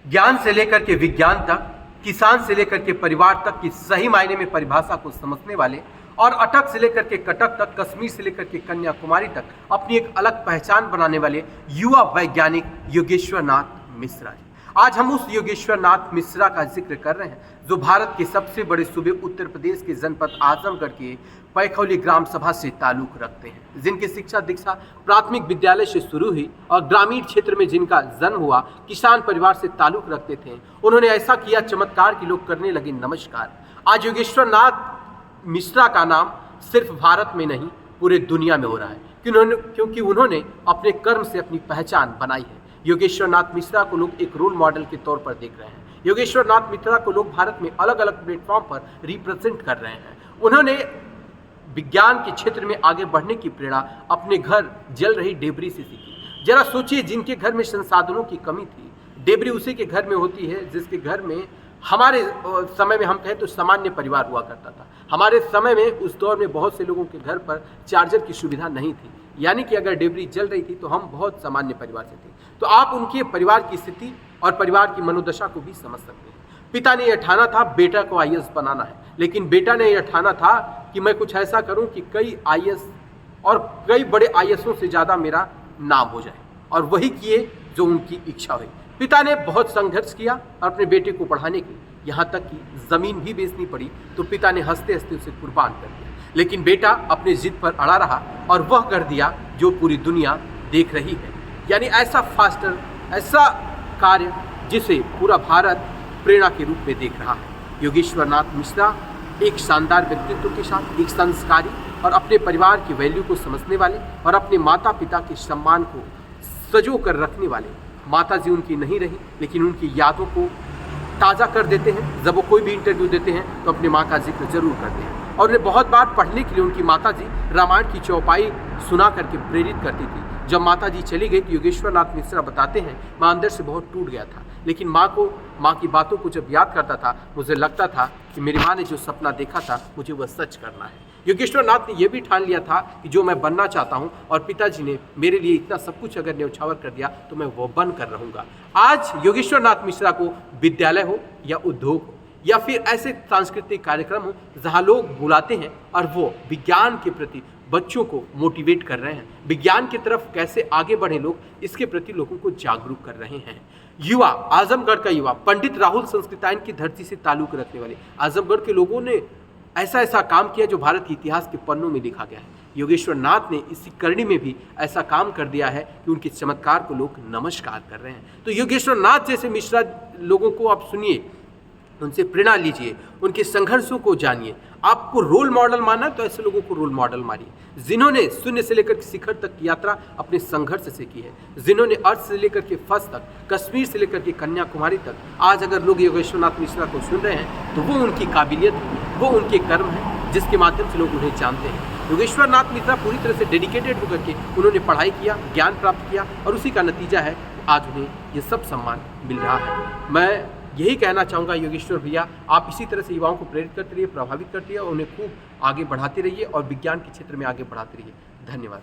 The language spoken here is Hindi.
ज्ञान से लेकर के विज्ञान तक, किसान से लेकर के परिवार तक की सही मायने में परिभाषा को समझने वाले और अटक से लेकर के कटक तक, कश्मीर से लेकर के कन्याकुमारी तक अपनी एक अलग पहचान बनाने वाले युवा वैज्ञानिक योगेश्वर नाथ मिश्रा जी। आज हम उस योगेश्वर नाथ मिश्रा का जिक्र कर रहे हैं जो भारत के सबसे बड़े सूबे उत्तर प्रदेश के जनपद आजमगढ़ के पैखौली ग्राम सभा से ताल्लुक रखते हैं, जिनकी शिक्षा दीक्षा प्राथमिक विद्यालय से शुरू हुई और ग्रामीण क्षेत्र में जिनका जन्म हुआ, किसान परिवार से ताल्लुक रखते थे। उन्होंने ऐसा किया चमत्कार कि लोग करने लगे नमस्कार। आज योगेश्वर नाथ मिश्रा का नाम सिर्फ भारत में नहीं पूरे दुनिया में हो रहा है क्योंकि उन्होंने अपने कर्म से अपनी पहचान बनाई है। योगेश्वर नाथ मिश्रा को लोग एक रोल मॉडल के तौर पर देख रहे हैं। योगेश्वर नाथ मिश्रा को लोग भारत में अलग अलग प्लेटफॉर्म पर रिप्रेजेंट कर रहे हैं। उन्होंने विज्ञान के क्षेत्र में आगे बढ़ने की प्रेरणा अपने घर जल रही डेबरी से सीखी। जरा सोचिए, जिनके घर में संसाधनों की कमी थी, डेबरी उसी के घर में होती है जिसके घर में हमारे समय में हम कहें तो सामान्य परिवार हुआ करता था। हमारे समय में उस दौर में बहुत से लोगों के घर पर चार्जर की सुविधा नहीं थी, यानी कि अगर डेबरी जल रही थी तो हम बहुत सामान्य परिवार से थे। तो आप उनके परिवार की स्थिति और परिवार की मनोदशा को भी समझ सकते हैं। पिता ने यह ठाना था बेटा को आईएएस बनाना है, लेकिन बेटा ने यह ठाना था कि मैं कुछ ऐसा करूं कि कई आईएएस और कई बड़े आईएएसों से ज़्यादा मेरा नाम हो जाए, और वही किए जो उनकी इच्छा हुई। पिता ने बहुत संघर्ष किया और अपने बेटे को पढ़ाने के लिए, यहाँ तक कि ज़मीन भी बेचनी पड़ी तो पिता ने हंसते हंसते उसे कुर्बान कर दिया। लेकिन बेटा अपने जिद पर अड़ा रहा और वह कर दिया जो पूरी दुनिया देख रही है, यानी ऐसा फास्टर, ऐसा कार्य जिसे पूरा भारत प्रेरणा के रूप में देख रहा है। योगेश्वर नाथ मिश्रा एक शानदार व्यक्तित्व के साथ, एक संस्कारी और अपने परिवार की वैल्यू को समझने वाले और अपने माता पिता के सम्मान को सजो कर रखने वाले। माता जी उनकी नहीं रही, लेकिन उनकी यादों को ताज़ा कर देते हैं। जब वो कोई भी इंटरव्यू देते हैं तो अपनी माँ का जिक्र जरूर करते हैं, और उन्हें बहुत बार पढ़ने के लिए उनकी माता जी रामायण की चौपाई सुना करके प्रेरित करती थी। जब माता जी चली गई तो योगेश्वर नाथ मिश्रा बताते हैं, मैं अंदर से बहुत टूट गया था, लेकिन माँ की बातों को जब याद करता था मुझे लगता था कि मेरी माँ ने जो सपना देखा था मुझे वह सच करना है। योगेश्वर नाथ ने यह भी ठान लिया था कि जो मैं बनना चाहता हूँ और पिताजी ने मेरे लिए इतना सब कुछ अगर न्यौछावर कर दिया तो मैं वो बन कर रहूँगा। आज योगेश्वर नाथ मिश्रा को विद्यालय हो या उद्योग हो या फिर ऐसे सांस्कृतिक कार्यक्रम हो जहाँ लोग बुलाते हैं और वो विज्ञान के प्रति बच्चों को मोटिवेट कर रहे हैं, विज्ञान की तरफ कैसे आगे बढ़े लोग, इसके प्रति लोगों को जागरूक कर रहे हैं। युवा, आजमगढ़ का युवा, पंडित राहुल संस्कृतायन की धरती से ताल्लुक रखने वाले आजमगढ़ के लोगों ने ऐसा काम किया जो भारत के इतिहास के पन्नों में लिखा गया है। योगेश्वर नाथ ने इसी करनी में भी ऐसा काम कर दिया है कि उनके चमत्कार को लोग नमस्कार कर रहे हैं। तो योगेश्वर नाथ जैसे मिश्रा लोगों को आप सुनिए, उनसे प्रेरणा लीजिए, उनके संघर्षों को जानिए। आपको रोल मॉडल माना तो ऐसे लोगों को रोल मॉडल मानिए जिन्होंने शून्य से लेकर के शिखर तक की यात्रा अपने संघर्ष से की है, जिन्होंने अर्थ से लेकर के फर्स्ट तक, कश्मीर से लेकर के कन्याकुमारी तक। आज अगर लोग योगेश्वर नाथ मिश्रा को सुन रहे हैं तो वो उनकी काबिलियत, वो उनके कर्म है जिसके माध्यम से लोग उन्हें जानते हैं। योगेश्वर नाथ मिश्रा पूरी तरह से डेडिकेटेड होकर के उन्होंने पढ़ाई किया, ज्ञान प्राप्त किया, और उसी का नतीजा है आज उन्हें ये सब सम्मान मिल रहा है। मैं यही कहना चाहूँगा योगेश्वर भैया, आप इसी तरह से युवाओं को प्रेरित करते रहिए, प्रभावित करते रहिए और उन्हें खूब आगे बढ़ाते रहिए और विज्ञान के क्षेत्र में आगे बढ़ाते रहिए। धन्यवाद।